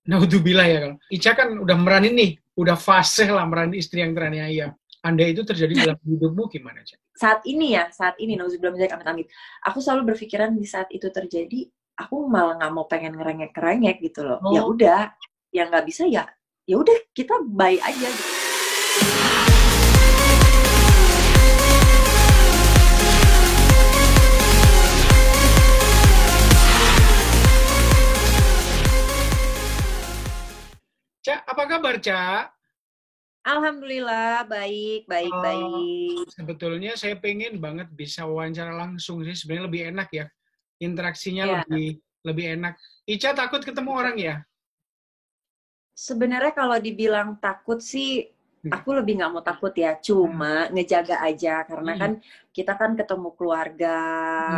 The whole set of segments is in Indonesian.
Naudzubillah ya kalau. Ica kan udah meranin nih, udah fase lah meranin istri yang teraniaya. Anda itu terjadi dalam hidupmu gimana, Cak? Saat ini, nauzubillah min dzalik, amit-amit. Aku selalu berpikiran di saat itu terjadi, aku malah nggak mau pengen ngerengek-ngerengek gitu loh. Ya Oh, udah, yang nggak bisa ya udah kita bye aja gitu. Cak, apa kabar, Cak? Alhamdulillah, baik, baik, Eh, baik. sebetulnya saya pengen banget bisa wawancara langsung sih. Sebenarnya lebih enak ya. Interaksinya Ya, lebih lebih enak. Ica takut ketemu orang ya? sebenarnya kalau dibilang takut sih, Enggak. aku lebih nggak mau takut ya. Hmm. Cuma ngejaga aja karena kan Hmm. kita kan ketemu keluarga,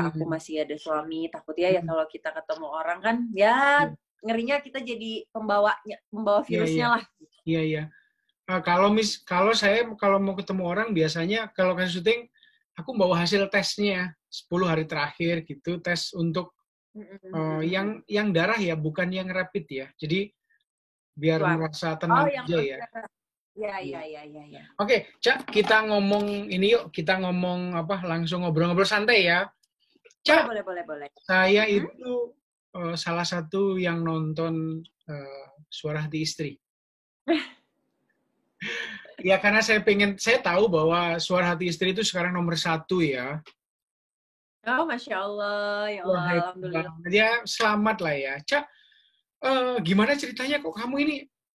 aku Hmm. masih ada suami. Takut ya Hmm. kalau kita ketemu orang kan, ya ngerinya kita jadi pembawa Iya, iya. virusnya lah. Iya, iya. Kalau saya kalau mau ketemu orang biasanya kalau kasih syuting aku bawa hasil tesnya 10 hari terakhir gitu, tes untuk yang darah ya, bukan yang rapid ya. Jadi biar Swab. merasa Oh, tenang yang aja ya. ya, Iya. ya, ya, ya, ya. Oke, Cak, kita ngomong ini yuk, kita ngomong apa langsung ngobrol-ngobrol santai ya. Boleh, Cak, boleh, boleh, boleh. saya Mm-mm. itu salah satu yang nonton Suara Hati Istri. Ya karena saya tahu bahwa Suara Hati Istri itu sekarang nomor satu ya. Oh, Masya Allah, ya Wah, Allah, hebat Alhamdulillah. banget. Ya, selamat lah ya. Cak, gimana ceritanya kok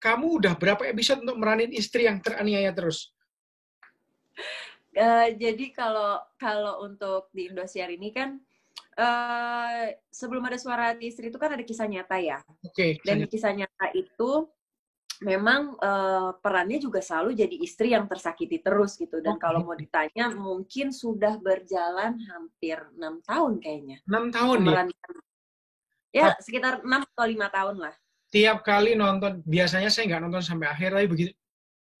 kamu udah berapa episode untuk meranin istri yang teraniaya terus? Jadi kalau kalau untuk di Indosiar ini kan sebelum ada Suara Hati Istri itu kan ada kisah nyata ya. Oke, Dan misalnya. di kisah nyata itu memang perannya juga selalu jadi istri yang tersakiti terus gitu. Dan kalau Oke, mau ditanya mungkin sudah berjalan hampir 6 tahun kayaknya 6 tahun ya. memerankan. Ya Tapi sekitar 6 atau 5 tahun lah. tiap kali nonton, biasanya saya nggak nonton sampai akhir, tapi begitu,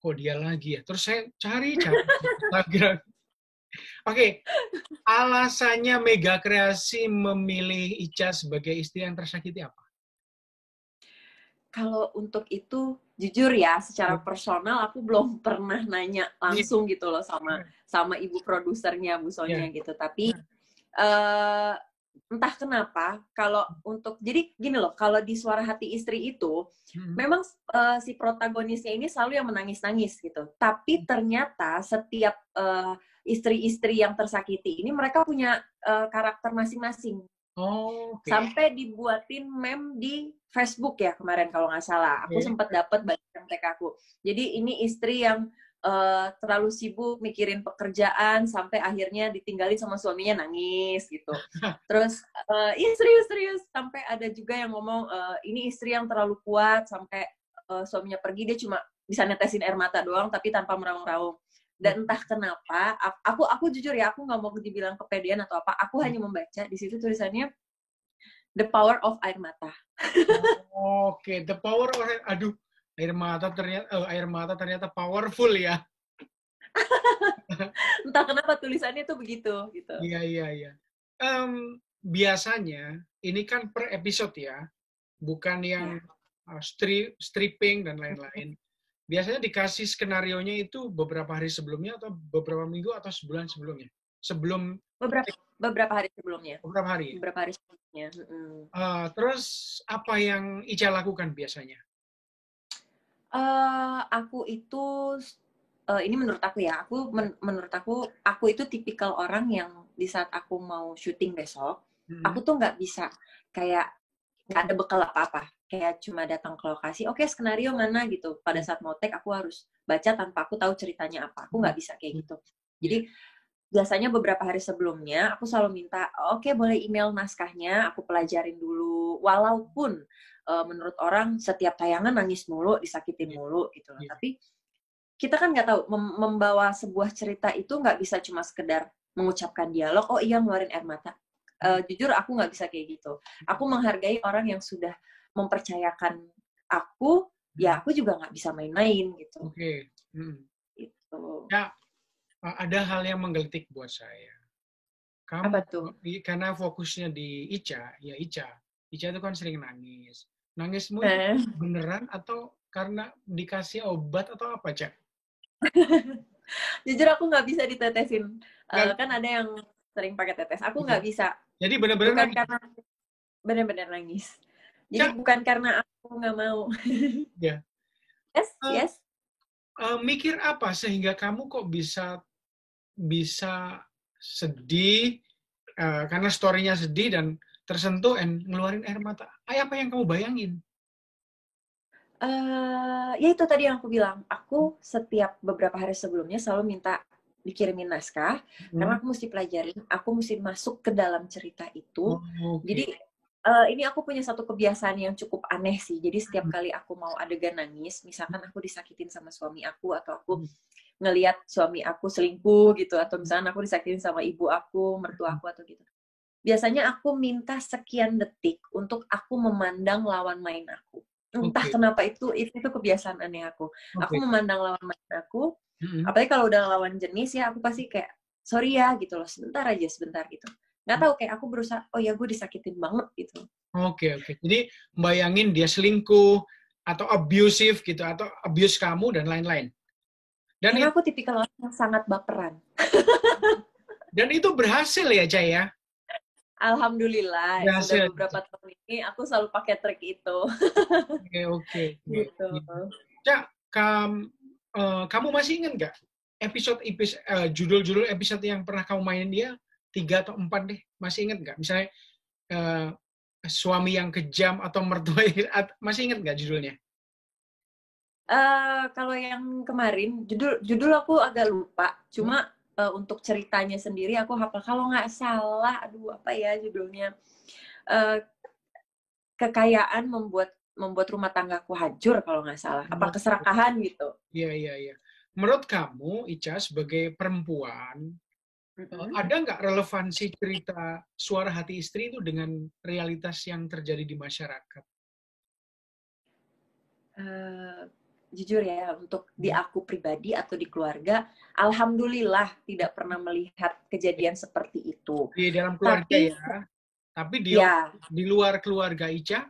kok dia lagi ya? Terus saya cari di Instagram. Oke, alasannya Mega Kreasi memilih Ica sebagai istri yang tersakiti apa? Kalau untuk itu jujur ya secara personal aku belum pernah nanya Iya, langsung gitu loh sama sama ibu produsernya Bu iya, Sonia gitu. Tapi eh entah kenapa kalau untuk jadi gini loh, kalau di Suara Hati Istri itu iya. memang si protagonisnya ini selalu yang menangis-nangis gitu. Tapi ternyata setiap istri-istri yang tersakiti ini mereka punya karakter masing-masing. Oh, oke. Sampai dibuatin meme di Facebook ya kemarin kalau nggak salah. Aku Oke. sempat dapat bagian tag aku. Jadi ini istri yang terlalu sibuk mikirin pekerjaan sampai akhirnya ditinggalin sama suaminya nangis gitu. Terus iya serius sampai ada juga yang ngomong ini istri yang terlalu kuat sampai suaminya pergi dia cuma bisa netesin air mata doang tapi tanpa meraung-raung. Dan entah kenapa aku jujur ya aku nggak mau dibilang kepedean atau apa. Aku hanya membaca di situ tulisannya The Power of Air Mata. Oke, the power of aduh, air mata ternyata powerful ya. Entah kenapa tulisannya tuh begitu gitu. Iya, iya, iya. Biasanya ini kan per episode ya, bukan yang Ya. stripping dan lain-lain. Biasanya dikasih skenarionya itu beberapa hari sebelumnya atau beberapa minggu atau sebulan sebelumnya. Sebelum Beberapa beberapa hari sebelumnya. beberapa hari ya. Beberapa hari sebelumnya. Terus apa yang Ica lakukan biasanya? Aku itu ini menurut aku ya, menurut aku itu tipikal orang yang di saat aku mau syuting besok, aku Hmm. tuh nggak bisa kayak nggak ada bekal apa-apa, kayak cuma datang ke lokasi, oke skenario mana gitu. Pada saat mau take aku harus baca tanpa aku tahu ceritanya apa. Aku nggak bisa kayak gitu. Iya. Jadi biasanya beberapa hari sebelumnya aku selalu minta, oke boleh email naskahnya, aku pelajarin dulu. Walaupun menurut orang setiap tayangan nangis mulu, disakitin Iya. mulu gitu loh. Iya. Tapi kita kan nggak tahu membawa sebuah cerita itu nggak bisa cuma sekedar mengucapkan dialog, oh iya ngeluarin air mata. Jujur aku nggak bisa kayak gitu. Aku menghargai orang yang sudah mempercayakan aku, ya aku juga nggak bisa main-main gitu. Oke. Hmm. Gitu. Ya, ada hal yang menggelitik buat saya. Kamu Apa tuh? karena fokusnya di Ica, ya Ica. Ica itu kan sering nangis. Nangismu itu Nah, beneran atau karena dikasih obat atau apa, Cak? jujur aku nggak bisa ditetesin. Nggak, Kan ada yang sering pakai tetes. Aku iya. nggak bisa. Jadi benar-benar Bukan nangis. karena benar-benar nangis. Jadi Cak, bukan karena aku nggak mau. ya. Yes, Eh, yes. mikir apa sehingga kamu kok bisa bisa sedih karena story-nya sedih dan tersentuh dan ngeluarin air mata. Apa yang kamu bayangin? Ya itu tadi yang aku bilang. Aku setiap beberapa hari sebelumnya selalu minta dikirimin naskah karena Hmm. aku mesti pelajarin, aku mesti masuk ke dalam cerita itu. Oh, oke. Jadi ini aku punya satu kebiasaan yang cukup aneh sih. Jadi setiap kali aku mau adegan nangis, misalkan aku disakitin sama suami aku atau aku ngelihat suami aku selingkuh gitu atau misalkan aku disakitin sama ibu aku, mertua aku atau gitu. Biasanya aku minta sekian detik untuk aku memandang lawan main aku. Entah Oke, kenapa itu kebiasaan aneh aku. Aku oke. memandang lawan main aku, Mm-mm. apalagi kalau udah lawan jenis ya, aku pasti kayak sorry ya gitu loh, sebentar aja, sebentar gitu. Nggak tahu kayak aku berusaha, oh ya gue disakitin banget gitu. Oke, oke. Jadi bayangin dia selingkuh atau abusive gitu atau abuse kamu dan lain-lain. Dan Karena itu aku tipikal orang yang sangat baperan. berhasil ya, Cah ya? Alhamdulillah, sudah Berhasil. beberapa tahun ini aku selalu pakai trik itu. Oke, oke, oke. Gitu. Cak, kamu masih ingat nggak judul-judul episode yang pernah kamu mainin dia 3 atau 4 deh, masih ingat nggak? Misalnya eh, suami yang kejam atau mertua masih ingat nggak judulnya? Kalau yang kemarin, judul aku agak lupa. Hmm? Cuma untuk ceritanya sendiri aku hafal. Kalau nggak salah, aduh apa ya judulnya? Eh, Kekayaan membuat rumah tanggaku hancur kalau nggak salah. Apa keserakahan gitu? Iya, iya, iya. Menurut kamu, Ica, sebagai perempuan, Mm-mm. ada nggak relevansi cerita Suara Hati Istri itu dengan realitas yang terjadi di masyarakat? Eh, Jujur ya, untuk di Hmm. aku pribadi atau di keluarga, alhamdulillah tidak pernah melihat kejadian seperti itu. Di dalam keluarga Tapi ya, tapi ya, di luar keluarga Ica,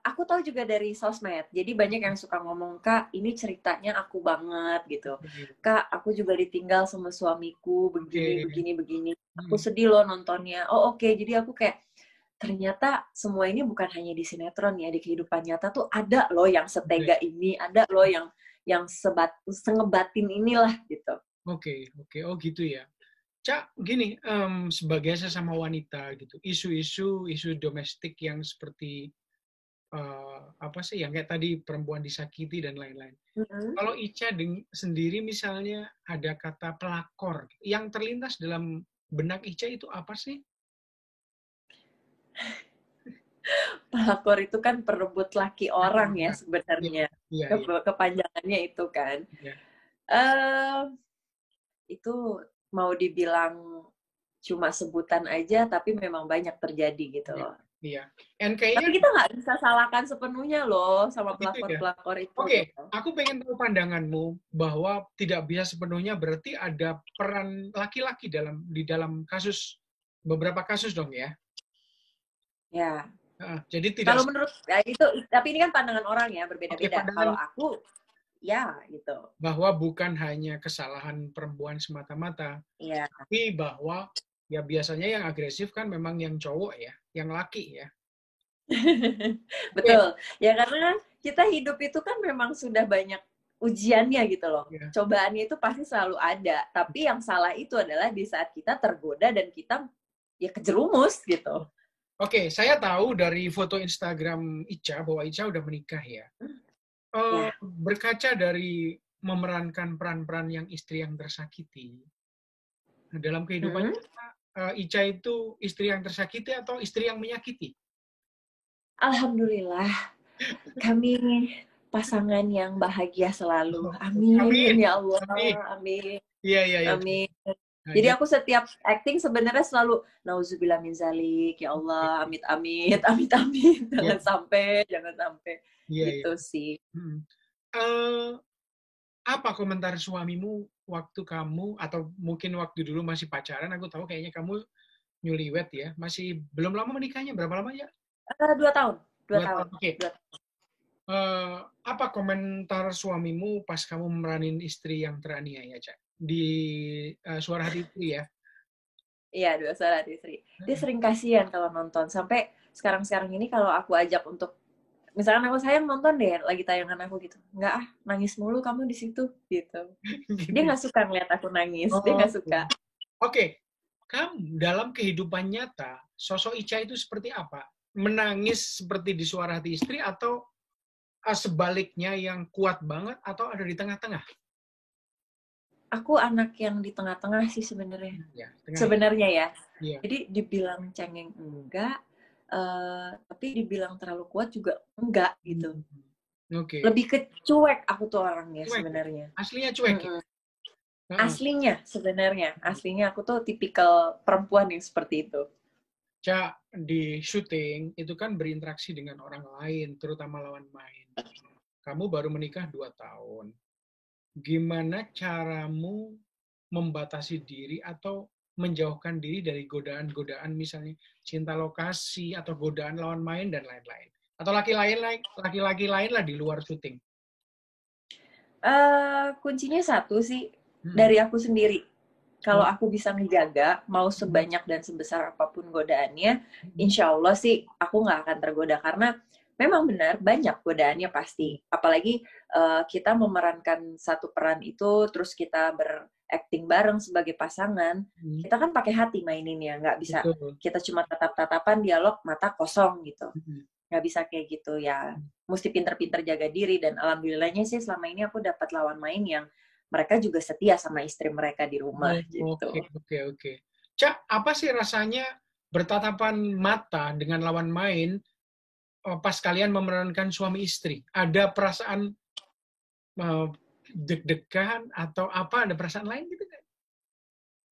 aku tahu juga dari sosmed. Jadi banyak yang suka ngomong, Kak, ini ceritanya aku banget gitu. oke, Kak, aku juga ditinggal sama suamiku oke. begini, begini, begini. Aku Hmm. sedih loh nontonnya. Oh oke, jadi aku kayak ternyata semua ini bukan hanya di sinetron ya, di kehidupan nyata tuh ada loh yang Oke, setega ini, ada loh yang sengebatin inilah gitu. oke, oke. Oh gitu ya. Cak, gini, sebagai sesama wanita gitu, isu domestik yang seperti apa sih, yang kayak tadi perempuan disakiti dan lain-lain. Mm-mm. Kalau Ica sendiri misalnya ada kata pelakor, yang terlintas dalam benak Ica itu apa sih? Pelakor itu kan perebut laki orang ya Iya, sebenarnya. iya, iya, Kepanjangannya itu kan. iya, Eh itu mau dibilang cuma sebutan aja, tapi memang banyak terjadi gitu iya, loh. iya. Dan Tapi kayaknya kita nggak bisa salahkan sepenuhnya loh sama gitu ya. pelakor-pelakor itu Oke, gitu. aku pengen tahu pandanganmu bahwa tidak bisa sepenuhnya berarti ada peran laki-laki di dalam beberapa kasus dong ya. Ya, Jadi tidak kalau menurut ya itu, tapi ini kan pandangan orang ya oke berbeda-beda. pandangan Kalau aku, ya gitu. bahwa bukan hanya kesalahan perempuan semata-mata, Ya, tapi bahwa ya biasanya yang agresif kan memang yang cowok ya, yang laki ya. Oke, betul. Ya karena kita hidup itu kan memang sudah banyak ujiannya gitu loh. ya. Cobaannya itu pasti selalu ada. Tapi yang salah itu adalah di saat kita tergoda dan kita ya kejerumus gitu. Oke, saya tahu dari foto Instagram Ica bahwa Ica udah menikah ya. Ya. Berkaca dari memerankan peran-peran yang istri yang tersakiti, nah, dalam kehidupan Mm-mm. Ica itu istri yang tersakiti atau istri yang menyakiti? Alhamdulillah, kami pasangan yang bahagia selalu. Amin, Amin ya Allah, amin. amin, Iya, iya, iya. amin. Nah, Jadi jadi, aku setiap acting sebenarnya selalu nauzubillah min zalik, ya Allah, amit amit, amit amit, iya, jangan sampai iya, iya. gitu sih. Hmm. Eh, apa komentar suamimu waktu kamu atau mungkin waktu dulu masih pacaran? Aku tahu kayaknya kamu newlywed ya, masih belum lama menikahnya, berapa lama ya? 2 tahun. 2 tahun. Oke. Apa komentar suamimu pas kamu meranin istri yang teraniaya, Cak? Di Suara Hati Istri ya? Iya, 2 suara hati istri. Dia sering kasihan kalau nonton. Sampai sekarang-sekarang ini kalau aku ajak untuk, misalkan aku sayang nonton deh lagi tayangan aku gitu. Nggak ah, nangis mulu kamu di situ gitu. Dia Gitu. nggak suka ngeliat aku nangis. Dia Oh, nggak suka. oke. Kamu dalam kehidupan nyata, sosok Ica itu seperti apa? Menangis seperti di Suara Hati Istri atau sebaliknya yang kuat banget atau ada di tengah-tengah? Aku anak yang di tengah-tengah sih sebenarnya. Ya, tengah ya. Sebenarnya ya. Iya. Jadi dibilang cengeng enggak, tapi dibilang terlalu kuat juga enggak gitu. Oke. Lebih ke cuek aku tuh orangnya Cuek ya? sebenarnya. Aslinya cuek ya? Aslinya sebenarnya, aslinya aku tuh tipikal perempuan yang seperti itu. Cak, di syuting itu kan berinteraksi dengan orang lain, terutama lawan main. Kamu baru menikah 2 tahun. Gimana caramu membatasi diri atau menjauhkan diri dari godaan-godaan misalnya cinta lokasi atau godaan lawan main dan lain-lain? Atau laki-laki lain lah di luar syuting? Kuncinya satu sih, Hmm. dari aku sendiri. Kalau Oh. aku bisa menjaga, mau sebanyak dan sebesar apapun godaannya, insya Allah sih aku nggak akan tergoda. Karena memang benar banyak godaannya pasti. Apalagi kita memerankan satu peran itu, terus kita berakting bareng sebagai pasangan, kita kan pakai hati maininnya, nggak bisa Betul. kita cuma tatap-tatapan, dialog, mata kosong gitu. Hmm. Nggak bisa kayak gitu ya. Mesti pinter-pinter jaga diri, dan alhamdulillahnya sih selama ini aku dapat lawan main yang mereka juga setia sama istri mereka di rumah gitu. Oke. Cak, apa sih rasanya bertatapan mata dengan lawan main pas kalian memerankan suami istri? Ada perasaan deg-degan atau apa? Ada perasaan lain gitu kan?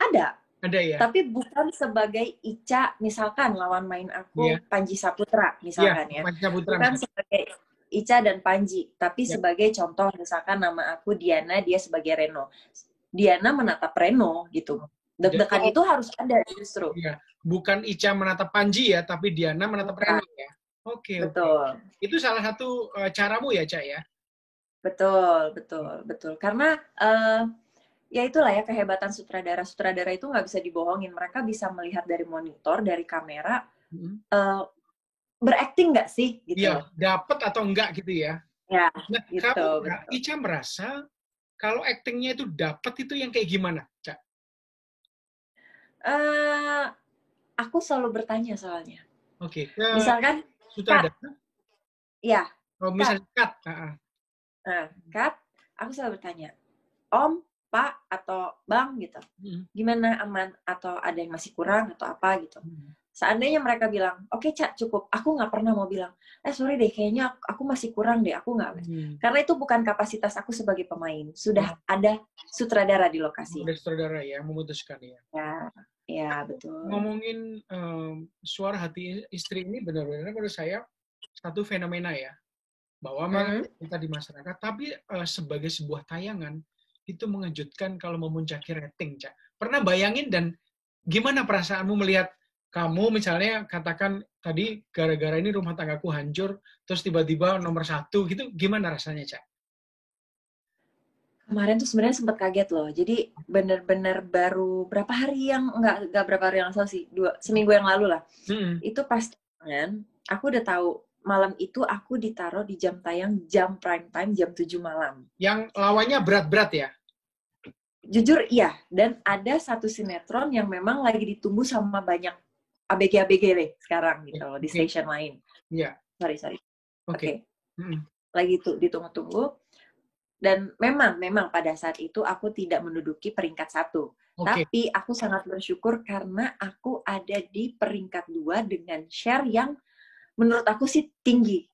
Ada. Ada ya? Tapi bukan sebagai Ica, misalkan lawan main Iya. aku Panji Saputra, Iya, misalkan ya. Panca Putra Bukan misalnya. sebagai Ica dan Panji, tapi Ya. sebagai contoh, misalkan nama aku Diana, dia sebagai Reno. Diana menatap Reno gitu. Deg-degan itu harus ada justru. Iya. Bukan Ica menatap Panji ya, tapi Diana menatap Bukan. Reno ya. Oke. Betul. Itu salah satu caramu ya, Cak ya? Betul. Karena ya itulah ya kehebatan sutradara. Sutradara itu nggak bisa dibohongin. Mereka bisa melihat dari monitor, dari kamera, berakting nggak sih gitu. Iya, dapat atau enggak gitu ya. Ya, Nah, gitu. kamu, Ica merasa kalau aktingnya itu dapat itu yang kayak gimana, Cak? Aku selalu bertanya soalnya. Oke. Misalkan, Sutradara? Ya. Oh, misalnya Kat. Nah, Kat, aku selalu bertanya, Om, Pak, atau Bang gitu. Gimana, aman? Atau ada yang masih kurang atau apa gitu. Seandainya mereka bilang, oke, Cak, cukup. Aku nggak pernah mau bilang, sorry deh, kayaknya aku masih kurang deh. Aku nggak. Karena itu bukan kapasitas aku sebagai pemain. Sudah ada sutradara di lokasi. Ada sutradara ya, memutuskan ya. Ya, betul. Ngomongin Suara Hati Istri ini benar-benar menurut saya satu fenomena ya. Bahwa memang kita di masyarakat, tapi sebagai sebuah tayangan, itu mengejutkan kalau memuncaki rating, Cak. Pernah bayangin dan gimana perasaanmu melihat kamu misalnya katakan tadi gara-gara ini rumah tanggaku hancur, terus tiba-tiba nomor 1 gitu, gimana rasanya, Cak? Kemarin tuh sebenarnya sempat kaget loh. Jadi bener-bener baru berapa hari yang nggak berapa hari yang lalu sih, seminggu yang lalu lah. Itu pas tangan, aku udah tahu malam itu aku ditaruh di jam tayang, jam prime time, jam 7 malam. Yang lawannya berat-berat ya? Jujur iya. Dan ada satu sinetron yang memang lagi ditunggu sama banyak ABG-ABG deh sekarang gitu loh, di stasiun lain. Iya. Sorry. Oke. Okay. Lagi tuh ditunggu-tunggu. Dan memang pada saat itu aku tidak menduduki peringkat 1. Tapi aku sangat bersyukur karena aku ada di peringkat 2 dengan share yang menurut aku sih tinggi.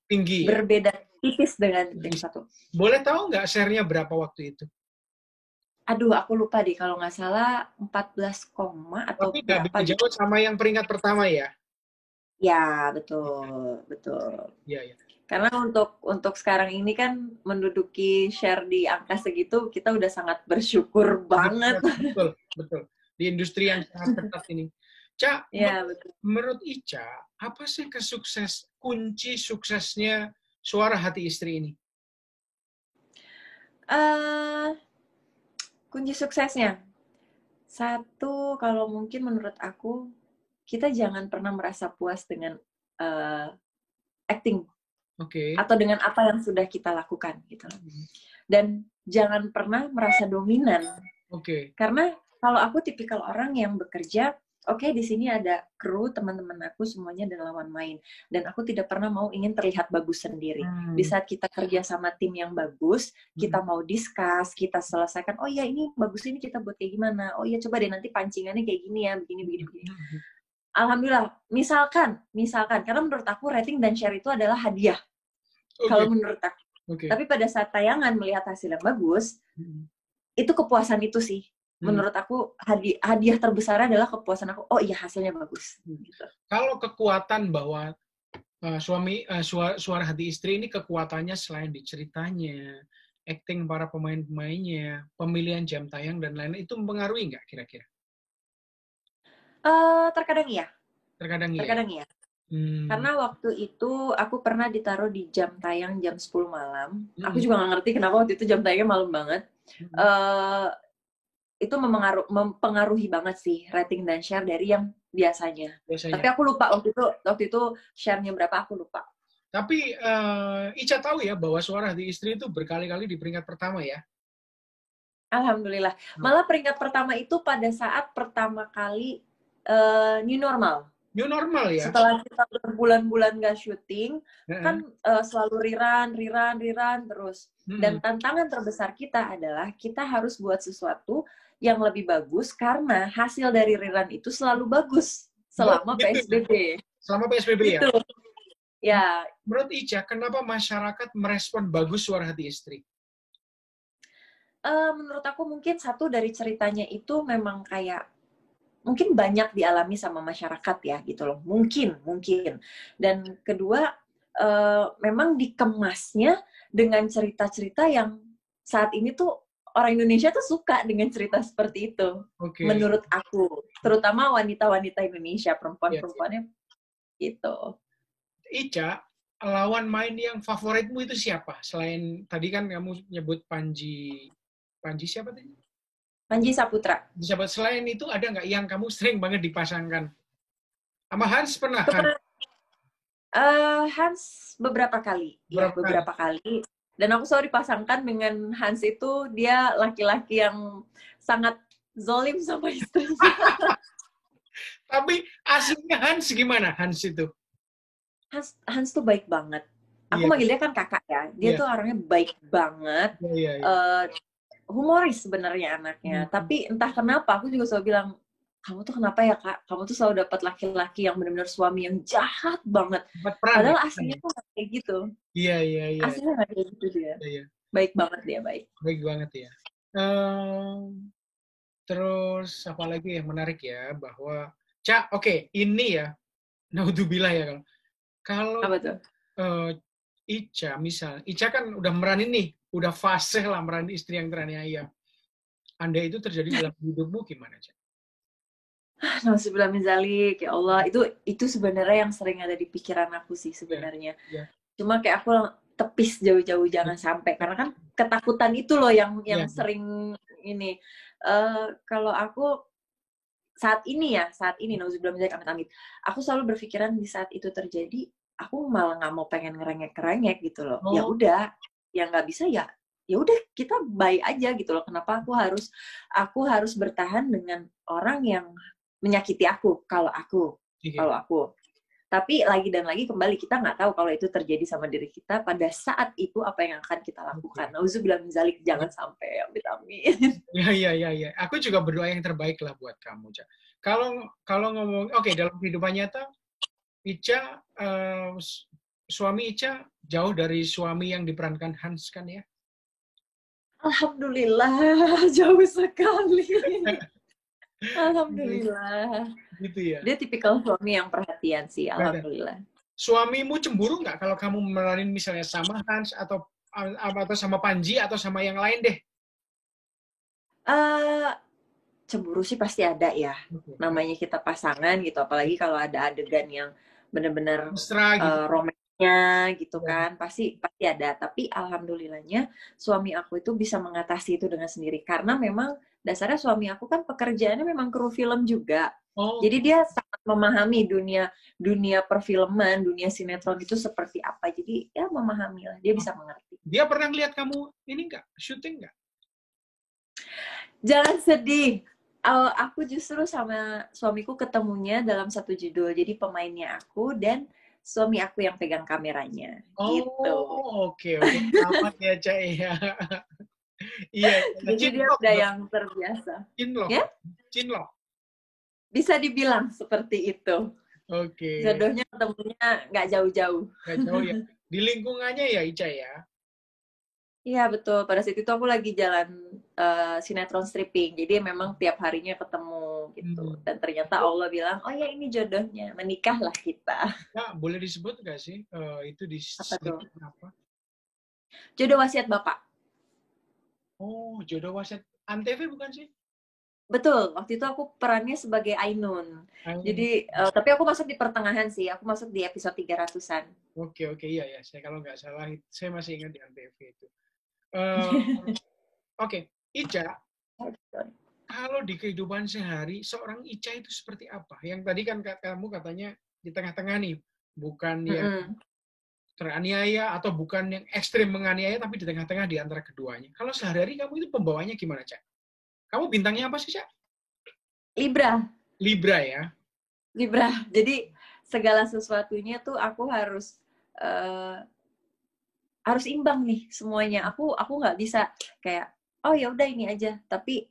Berbeda tipis dengan yang 1. Boleh tahu nggak share-nya berapa waktu itu? Aduh, aku lupa deh. Kalau nggak salah 14, atau tapi berapa. Tapi nggak jauh sama yang peringkat pertama ya? Ya, betul. Iya. Karena untuk sekarang ini kan menduduki share di angka segitu, kita udah sangat bersyukur banget. Betul. Di industri yang sangat ketat ini. Ca, Ya, betul. menurut Ica, apa sih kunci suksesnya Suara Hati Istri ini? Eh, kunci suksesnya. Satu, kalau mungkin menurut aku, kita jangan pernah merasa puas dengan eh, acting Oke. atau dengan apa yang sudah kita lakukan gitu. Dan jangan pernah merasa dominan. Oke. Karena kalau aku tipikal orang yang bekerja, oke, di sini ada kru, teman-teman aku semuanya adalah lawan main. Dan aku tidak pernah mau ingin terlihat bagus sendiri. Di saat kita kerja sama tim yang bagus, kita mau discuss, kita selesaikan, oh ya ini bagus, ini kita buat kayak gimana. Oh ya coba deh nanti pancingannya kayak gini ya, begini, begini, begini. Alhamdulillah, misalkan, karena menurut aku rating dan share itu adalah hadiah. Kalau menurut aku. Tapi pada saat tayangan melihat hasil yang bagus, itu kepuasan itu sih. Menurut aku hadiah terbesar adalah kepuasan aku. Oh iya hasilnya bagus. Gitu. Kalau kekuatan bahwa Suara Hati Istri ini kekuatannya selain di ceritanya, acting para pemain-pemainnya, pemilihan jam tayang dan lain-lain itu mempengaruhi nggak kira-kira? Terkadang iya. Terkadang iya. Karena waktu itu aku pernah ditaruh di jam tayang jam 10 malam. Aku juga nggak ngerti kenapa waktu itu jam tayangnya malam banget. Itu mempengaruhi banget sih rating dan share dari yang biasanya. Tapi aku lupa waktu itu share-nya berapa aku lupa. Tapi Ica tahu ya bahwa Suara Hati Istri itu berkali-kali di peringkat pertama ya? Alhamdulillah. Malah peringkat pertama itu pada saat pertama kali new normal. New normal ya? Setelah kita berbulan-bulan nggak syuting, kan selalu rerun terus. Dan tantangan terbesar kita adalah kita harus buat sesuatu yang lebih bagus karena hasil dari rerun itu selalu bagus selama PSBB. Selama PSBB gitu. Ya. Menurut Ica, kenapa masyarakat merespon bagus Suara Hati Istri? Menurut aku mungkin satu dari ceritanya itu memang kayak mungkin banyak dialami sama masyarakat ya gitu loh. Mungkin. Dan kedua, memang dikemasnya dengan cerita-cerita yang saat ini tuh orang Indonesia tuh suka dengan cerita seperti itu. Menurut aku. Terutama wanita-wanita Indonesia, perempuan-perempuannya gitu. Ica, lawan main yang favoritmu itu siapa? Selain tadi kan kamu nyebut Panji siapa tadi? Panji Saputra. Selain itu ada nggak yang kamu sering banget dipasangkan? Sama Hans pernah? Hans beberapa kali. Beberapa kali. Dan aku selalu dipasangkan dengan Hans itu, dia laki-laki yang sangat zolim sama istrinya. Tapi aslinya Hans gimana Hans itu? Hans tuh baik banget. Aku manggil dia kan kakak ya. Dia tuh orangnya baik banget. Humoris sebenarnya anaknya. Tapi entah kenapa aku juga selalu bilang, kamu tuh kenapa ya kak? Kamu tuh selalu dapat laki-laki yang benar-benar suami yang jahat banget. Padahal aslinya tuh gak kayak gitu. Iya. Aslinya gak kayak gitu dia. Baik banget dia, baik. Baik banget ya. Terus apa lagi yang menarik ya, bahwa ini ya, naudzubillah ya kalau apa tuh? Ica kan udah meranin nih, udah fase lah meranin istri yang teraniaya. Andai itu terjadi dalam hidupmu gimana, Cak? Nauzubillah min dzalik, ya Allah. Itu sebenarnya yang sering ada di pikiran aku sih sebenarnya. Cuma kayak aku tepis jauh-jauh jangan sampai, karena kan ketakutan itu loh yang sering ini. Kalau aku saat ini nauzubillah min dzalik, amit-amit. Aku selalu berpikiran di saat itu terjadi, aku malah nggak mau pengen ngerengek gitu loh. Ya udah, yang nggak bisa ya udah kita bye aja gitu loh. Kenapa aku harus bertahan dengan orang yang menyakiti aku kalau aku. Tapi lagi dan lagi kembali kita nggak tahu kalau itu terjadi sama diri kita pada saat itu apa yang akan kita lakukan. Nauzubillah min dzalik, jangan sampai, amit-amit. Iya. Aku juga berdoa yang terbaik lah buat kamu, Cak. Kalau ngomong dalam kehidupan nyata, Ica suami Ica jauh dari suami yang diperankan Hans kan ya? Alhamdulillah, jauh sekali. Alhamdulillah. Gitu ya. Dia tipikal suami yang perhatian sih, alhamdulillah. Suamimu cemburu nggak kalau kamu meranin misalnya sama Hans atau sama Panji atau sama yang lain deh? cemburu sih pasti ada ya. Namanya kita pasangan gitu, apalagi kalau ada adegan yang benar-benar Mesra gitu. romansnya gitu Ya. kan, pasti ada. Tapi alhamdulillahnya suami aku itu bisa mengatasi itu dengan sendiri, karena memang dasarnya suami aku kan pekerjaannya memang kru film juga. Oh, Jadi dia sangat memahami dunia perfilman, dunia sinetron itu seperti apa. Jadi ya memahami lah, dia bisa mengerti. dia pernah lihat kamu ini nggak, syuting nggak? Jangan sedih. Aku justru sama suamiku ketemunya dalam satu judul. Jadi pemainnya aku dan suami aku yang pegang kameranya. Gitu. Oh, oke. Selamat ya, Cak. Ya. Iya. Jadi dia udah yang terbiasa. Cinlok. Ya? Cinlok. Bisa dibilang seperti itu. Oke. Jodohnya ketemunya nggak jauh-jauh. Nggak jauh ya. Di lingkungannya ya, Ica ya? Iya, betul. Pada saat itu aku lagi jalan sinetron stripping. Jadi memang tiap harinya ketemu gitu. Dan ternyata Allah bilang, oh ya ini jodohnya. Menikahlah kita. Nah, boleh disebut nggak sih? Itu di apa? Jodoh Wasiat Bapak. Oh, Jodoh Wasiat Antv bukan sih? Betul, waktu itu aku perannya sebagai Ainun. Jadi, tapi aku masuk di pertengahan sih, aku masuk di episode 300-an. Oke, iya ya. Saya kalau nggak salah, saya masih ingat di Antv itu. Oke, Ica, kalau di kehidupan sehari, seorang Ica itu seperti apa? Yang tadi kan kamu katanya di tengah-tengah nih, bukan yang teraniaya atau bukan yang ekstrim menganiaya, tapi di tengah-tengah di antara keduanya. Kalau sehari-hari kamu itu pembawanya gimana, Cak? Kamu bintangnya apa sih, Cak? Libra. Libra ya? Libra. Jadi segala sesuatunya tuh aku harus imbang nih semuanya. Aku nggak bisa kayak oh ya udah ini aja. Tapi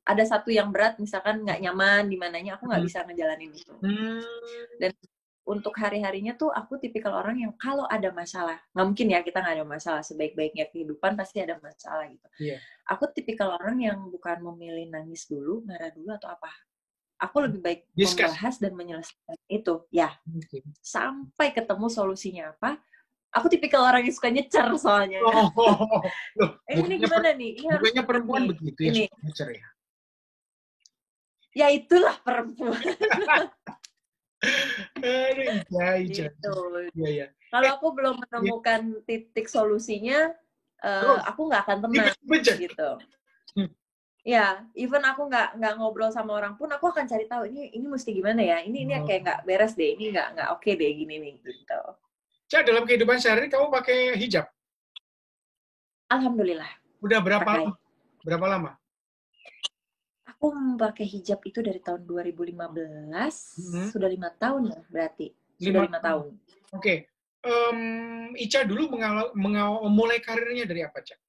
ada satu yang berat, misalkan nggak nyaman di mananya, aku nggak bisa ngejalanin itu. Dan untuk hari-harinya tuh aku tipikal orang yang kalau ada masalah, nggak mungkin ya kita nggak ada masalah, sebaik-baiknya kehidupan pasti ada masalah gitu. Yeah. Aku tipikal orang yang bukan memilih nangis dulu, marah dulu atau apa. Aku lebih baik membahas dan menyelesaikan itu, ya. Sampai ketemu solusinya apa. Aku tipikal orang yang suka nyecer soalnya. Ini gimana nih? Bukannya perempuan begitu ya, suka nyecer ya? Ya itulah perempuan. Gitu. Ya. Kalau aku belum menemukan titik solusinya, aku nggak akan tenang gitu. Ya, even aku nggak ngobrol sama orang pun, aku akan cari tahu ini mesti gimana ya. Ini kayak nggak beres deh. Ini nggak oke deh gini nih gitu. Cak, dalam kehidupan sehari kamu pakai hijab? Alhamdulillah. Udah berapa lama? Aku pakai hijab itu dari tahun 2015, sudah 5 tahun ya berarti. Sudah 5 tahun. Oke. Ica dulu mulai karirnya dari apa, Cak?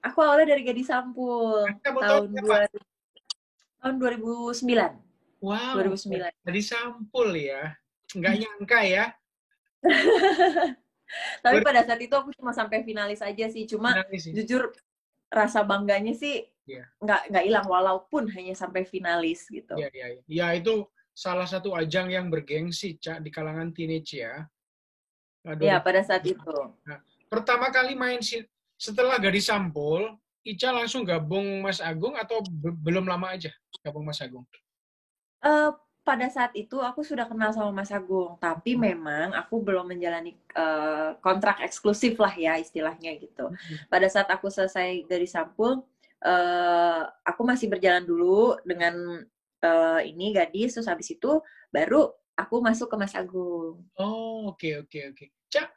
Aku awalnya dari Gadis Sampul. Tahun 2009. Wow. 2009. Gadis Sampul ya. Nggak nyangka ya. Tapi pada saat itu aku cuma sampai finalis aja sih. Cuma jujur rasa bangganya sih nggak hilang walaupun hanya sampai finalis gitu. Iya. Ya itu salah satu ajang yang bergengsi, Cak, di kalangan teenage ya. Iya, pada saat itu. Nah, pertama kali main setelah Gadis Sampul, Ica langsung gabung Mas Agung atau belum lama aja gabung Mas Agung? Pada saat itu aku sudah kenal sama Mas Agung, tapi memang aku belum menjalani kontrak eksklusif lah ya istilahnya gitu. Pada saat aku selesai Gadis Sampul, aku masih berjalan dulu dengan ini Gadis, terus habis itu baru aku masuk ke Mas Agung. Oh, oke. Cak,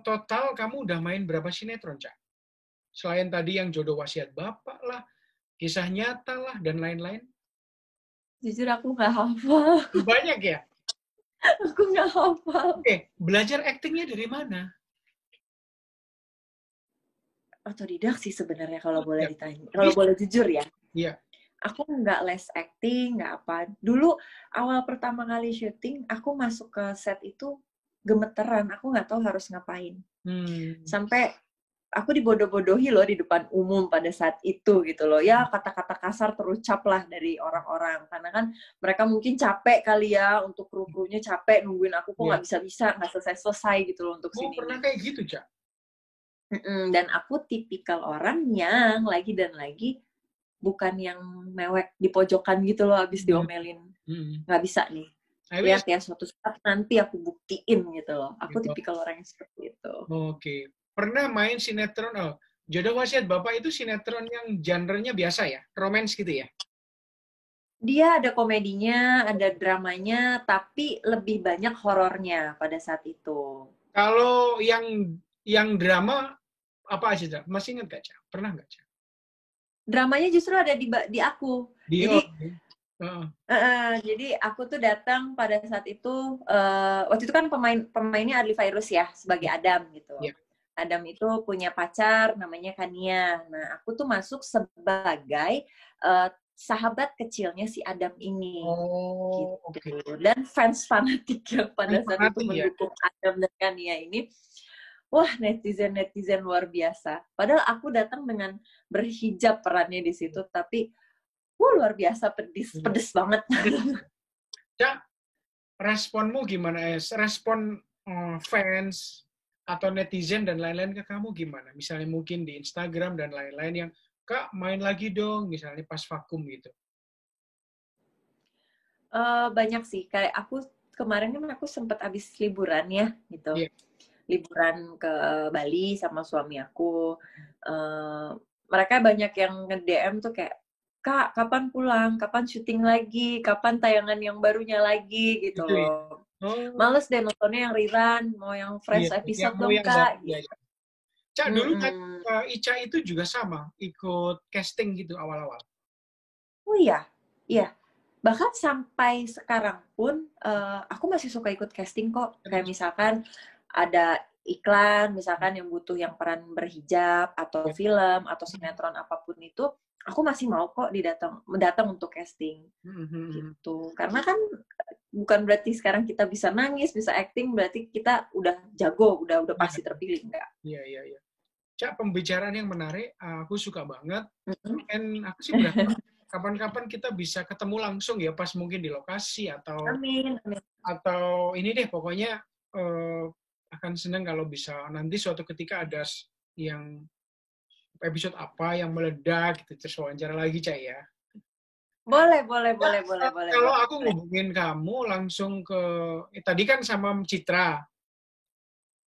total kamu udah main berapa sinetron, Cak? Selain tadi yang Jodoh Wasiat Bapak lah, Kisah Nyata lah, dan lain-lain. Jujur aku nggak hafal. Banyak ya? Aku nggak hafal. Oke, belajar aktingnya dari mana? Otodidak sih sebenarnya kalau boleh ditanya. Kalau boleh jujur ya. Iya. Aku nggak les acting, nggak apa. Dulu awal pertama kali syuting, aku masuk ke set itu gemeteran. Aku nggak tahu harus ngapain. Sampai aku dibodoh-bodohi loh di depan umum pada saat itu gitu loh. Ya kata-kata kasar terucap lah dari orang-orang. Karena kan mereka mungkin capek kali ya, untuk kru-krunya capek nungguin aku kok nggak bisa-bisa, nggak selesai-selesai gitu loh untuk sini. Pernah kayak gitu, Cak? Dan aku tipikal orang yang lagi dan lagi bukan yang mewek di pojokan gitu loh abis diomelin. Nggak bisa nih. Lihat ya, suatu saat nanti aku buktiin gitu loh. Aku gitu. tipikal orang yang seperti itu. Oke. Pernah main sinetron, Jodoh Wasiat Bapak itu sinetron yang genrenya biasa ya? Romance gitu ya? Dia ada komedinya, ada dramanya, tapi lebih banyak horornya pada saat itu. Kalau yang drama, apa aja? Masih ingat gak, Cak? Pernah gak, Cak? Dramanya justru ada di aku. Jadi, jadi aku tuh datang pada saat itu, waktu itu kan pemainnya Adly Fairuz ya, sebagai Adam gitu. Yeah. Adam itu punya pacar namanya Kania. Nah, aku tuh masuk sebagai sahabat kecilnya si Adam ini. Gitu. Okay. Dan fans fanatik yang pada saat itu mendukung Adam dan Kania ini. Wah, netizen luar biasa. Padahal aku datang dengan berhijab perannya di situ, tapi luar biasa pedes banget. Cak, responmu gimana? Respon fans atau netizen dan lain-lain ke kamu gimana? Misalnya mungkin di Instagram dan lain-lain yang, Kak, main lagi dong, misalnya pas vakum gitu. Banyak sih. Kayak aku kemarin kan aku sempat habis liburan ya, gitu. Yeah. Liburan ke Bali sama suami aku. Mereka banyak yang nge-DM tuh kayak, Kak, kapan pulang? Kapan syuting lagi? Kapan tayangan yang barunya lagi? Gitu loh. Males deh nontonnya yang rerun, mau yang fresh episode dong, Kak. Gitu. Cak, dulu kan Ica itu juga sama, ikut casting gitu awal-awal. Oh iya? Iya. Bahkan sampai sekarang pun, aku masih suka ikut casting kok. Kayak misalkan ada iklan, misalkan yang butuh yang peran berhijab, atau film, atau sinetron apapun itu, aku masih mau kok datang untuk casting. Gitu. Karena kan bukan berarti sekarang kita bisa nangis, bisa acting, berarti kita udah jago, udah pasti terpilih, enggak? Iya. Cak, pembicaraan yang menarik, aku suka banget. Dan aku sih berharap kapan-kapan kita bisa ketemu langsung ya, pas mungkin di lokasi atau Amin. Atau ini deh, pokoknya akan senang kalau bisa nanti suatu ketika ada yang episode apa yang meledak gitu, terus wawancara lagi, Cak ya. Boleh. Kalau aku ngubungin kamu langsung ke tadi kan sama Citra.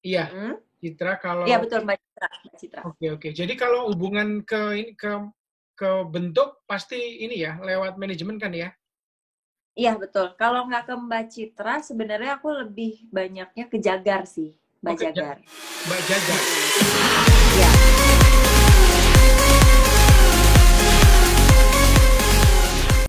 Iya. Citra kalau iya betul Mbak Citra. Oke. Jadi kalau hubungan ke bentuk pasti ini ya lewat manajemen kan ya? Iya betul. Kalau nggak ke Mbak Citra sebenarnya aku lebih banyaknya ke Jagar sih, Mbak Jagar. Mbak Jagar. Iya.